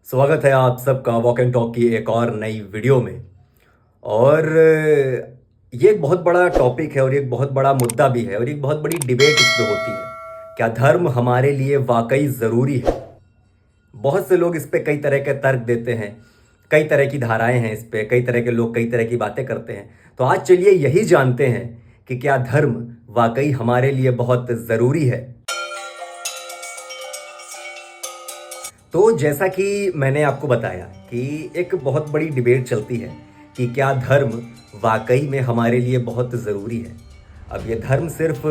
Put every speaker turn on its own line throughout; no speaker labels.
स्वागत है आप सबका वॉक एंड टॉक की एक और नई वीडियो में। और ये एक बहुत बड़ा टॉपिक है और एक बहुत बड़ा मुद्दा भी है और एक बहुत बड़ी डिबेट इस पे होती है। क्या धर्म हमारे लिए वाकई ज़रूरी है? बहुत से लोग इस पे कई तरह के तर्क देते हैं, कई तरह की धाराएं हैं इस पे, कई तरह के लोग कई तरह की बातें करते हैं। तो आज चलिए यही जानते हैं कि क्या धर्म वाकई हमारे लिए बहुत ज़रूरी है। तो जैसा कि मैंने आपको बताया कि एक बहुत बड़ी डिबेट चलती है कि क्या धर्म वाकई में हमारे लिए बहुत ज़रूरी है। अब ये धर्म सिर्फ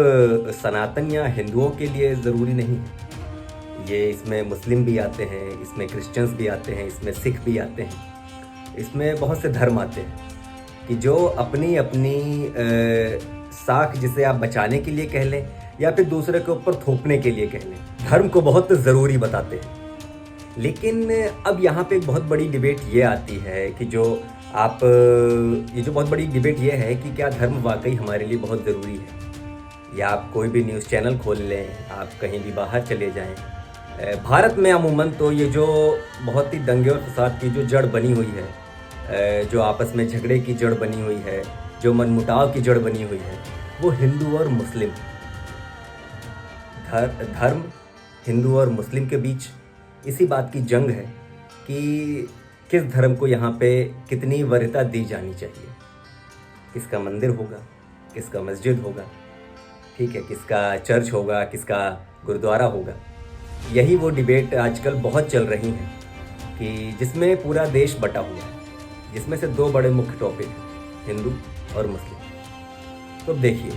सनातन या हिंदुओं के लिए ज़रूरी नहीं है, ये इसमें मुस्लिम भी आते हैं, इसमें क्रिश्चियंस भी आते हैं, इसमें सिख भी आते हैं, इसमें बहुत से धर्म आते हैं कि जो अपनी अपनी साख जिसे आप बचाने के लिए कह लें या फिर दूसरे के ऊपर थोपने के लिए कह लें, धर्म को बहुत ज़रूरी बताते हैं। लेकिन अब यहाँ पे एक बहुत बड़ी डिबेट ये आती है कि ये जो बहुत बड़ी डिबेट ये है कि क्या धर्म वाकई हमारे लिए बहुत ज़रूरी है। या आप कोई भी न्यूज़ चैनल खोल लें, आप कहीं भी बाहर चले जाएं, भारत में अमूमन तो ये जो बहुत ही दंगे और फसाद की जो जड़ बनी हुई है, जो आपस में झगड़े की जड़ बनी हुई है, जो मनमुटाव की जड़ बनी हुई है, वो हिंदू और मुस्लिम, धर्म हिंदू और मुस्लिम के बीच इसी बात की जंग है कि किस धर्म को यहाँ पे कितनी वरीयता दी जानी चाहिए। किसका मंदिर होगा, किसका मस्जिद होगा, ठीक है, किसका चर्च होगा, किसका गुरुद्वारा होगा। यही वो डिबेट आजकल बहुत चल रही है कि जिसमें पूरा देश बटा हुआ है, जिसमें से दो बड़े मुख्य टॉपिक हैं, हिंदू और मुस्लिम। तो देखिए,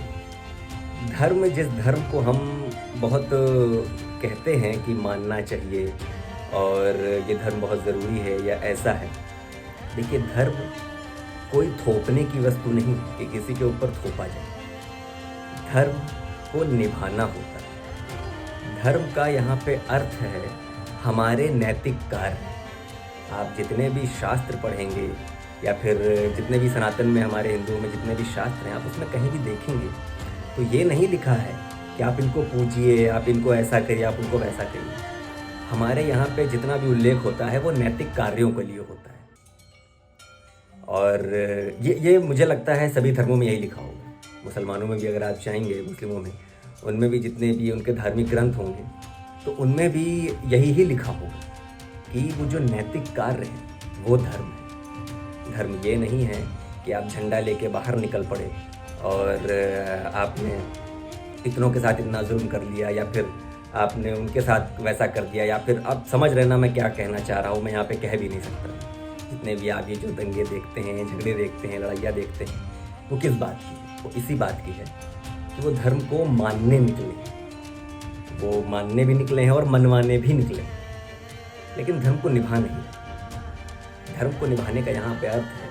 धर्म, जिस धर्म को हम बहुत कहते हैं कि मानना चाहिए और ये धर्म बहुत ज़रूरी है या ऐसा है, देखिए धर्म कोई थोपने की वस्तु नहीं कि किसी के ऊपर थोपा जाए। धर्म को निभाना होता है। धर्म का यहाँ पे अर्थ है हमारे नैतिक कार्य। आप जितने भी शास्त्र पढ़ेंगे या फिर जितने भी सनातन में, हमारे हिंदुओं में जितने भी शास्त्र हैं, आप उसमें कहीं भी देखेंगे तो ये नहीं लिखा है कि आप इनको पूजिए, आप इनको ऐसा करिए, आप उनको वैसा करिए। हमारे यहाँ पे जितना भी उल्लेख होता है वो नैतिक कार्यों के लिए होता है। और ये मुझे लगता है सभी धर्मों में यही लिखा होगा। मुसलमानों में भी अगर आप चाहेंगे, मुस्लिमों में, उनमें भी जितने भी उनके धार्मिक ग्रंथ होंगे तो उनमें भी यही ही लिखा होगा कि वो जो नैतिक कार्य है वो धर्म है। धर्म ये नहीं है कि आप झंडा लेके बाहर निकल पड़े और आपने इतनों के साथ इतना जुल्म कर लिया या फिर आपने उनके साथ वैसा कर दिया, या फिर आप समझ रहे ना मैं क्या कहना चाह रहा हूँ, मैं यहाँ पे कह भी नहीं सकता। जितने भी आप ये जो दंगे देखते हैं, झगड़े देखते हैं, लड़ाइयाँ देखते हैं, वो किस बात की है? वो इसी बात की है कि वो धर्म को मानने निकले हैं। वो मानने भी निकले हैं और मनवाने भी निकले हैं, लेकिन धर्म को निभा नहीं। धर्म को निभाने का यहाँ पे अर्थ है,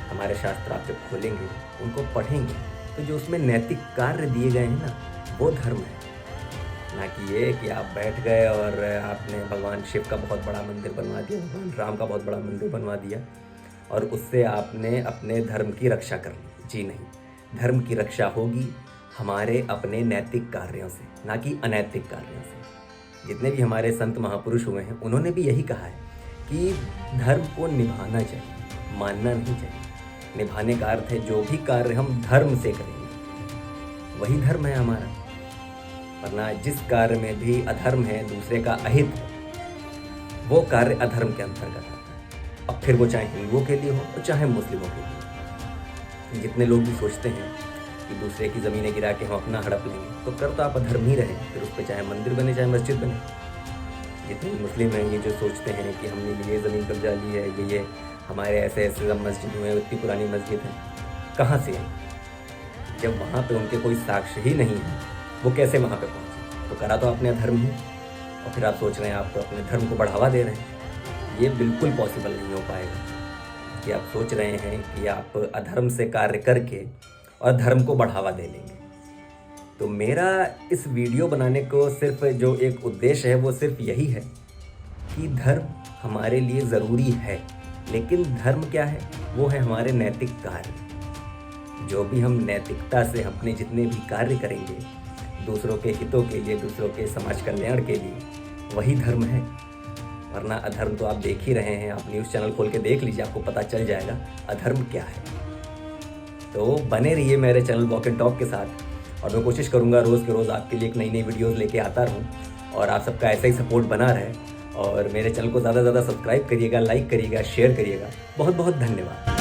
हमारे शास्त्र आप जब खोलेंगे, उनको पढ़ेंगे, तो जो उसमें नैतिक कार्य दिए गए हैं ना, वो धर्म है। ना कि ये कि आप बैठ गए और आपने भगवान शिव का बहुत बड़ा मंदिर बनवा दिया, भगवान राम का बहुत बड़ा मंदिर बनवा दिया और उससे आपने अपने धर्म की रक्षा कर ली। जी नहीं, धर्म की रक्षा होगी हमारे अपने नैतिक कार्यों से, ना कि अनैतिक कार्यों से। जितने भी हमारे संत महापुरुष हुए हैं, उन्होंने भी यही कहा है कि धर्म को निभाना चाहिए, मानना नहीं चाहिए। निभाने का अर्थ है जो भी कार्य हम धर्म से करेंगे वही धर्म है हमारा। वरना जिस कार्य में भी अधर्म है, दूसरे का अहित है, वो कार्य अधर्म के अंतर्गत आता है। अब फिर वो चाहे हिंदुओं के लिए हो और चाहे मुस्लिमों के लिए। जितने लोग भी सोचते हैं कि दूसरे की ज़मीनें गिरा के हम अपना हड़प लेंगे, तो कर तो आप अधर्म ही रहें, फिर उस पर चाहे मंदिर बने चाहे मस्जिद बने। जितने भी मुस्लिम हैं, ये जो सोचते हैं कि हमने ये ज़मीन कब्जा ली है, ये हमारे ऐसे ऐसे मस्जिद हुए हैं, इतनी पुरानी मस्जिद है, कहाँ से आई? जब वहाँ पे उनके कोई साक्ष्य ही नहीं है, वो कैसे वहाँ पे पहुँचे? तो करा तो आपने अधर्म ही, और फिर आप सोच रहे हैं आप तो अपने धर्म को बढ़ावा दे रहे हैं। ये बिल्कुल पॉसिबल नहीं हो पाएगा कि आप सोच रहे हैं कि आप अधर्म से कार्य करके और धर्म को बढ़ावा दे लेंगे। तो मेरा इस वीडियो बनाने को सिर्फ जो एक उद्देश्य है वो सिर्फ यही है कि धर्म हमारे लिए ज़रूरी है, लेकिन धर्म क्या है? वो है हमारे नैतिक कार्य। जो भी हम नैतिकता से अपने जितने भी कार्य करेंगे दूसरों के हितों के लिए, दूसरों के समाज कल्याण के लिए, वही धर्म है। वरना अधर्म तो आप देख ही रहे हैं। आप न्यूज़ चैनल खोल के देख लीजिए, आपको पता चल जाएगा अधर्म क्या है। तो बने रहिए मेरे चैनल वॉक एंड टॉक के साथ, और मैं कोशिश करूँगा रोज़ के रोज़ आपके लिए एक नई नई वीडियोज़ लेके आता रहूँ, और आप सबका ऐसा ही सपोर्ट बना रहे। और मेरे चैनल को ज़्यादा से ज़्यादा सब्सक्राइब करिएगा, लाइक करिएगा, शेयर करिएगा। बहुत बहुत धन्यवाद।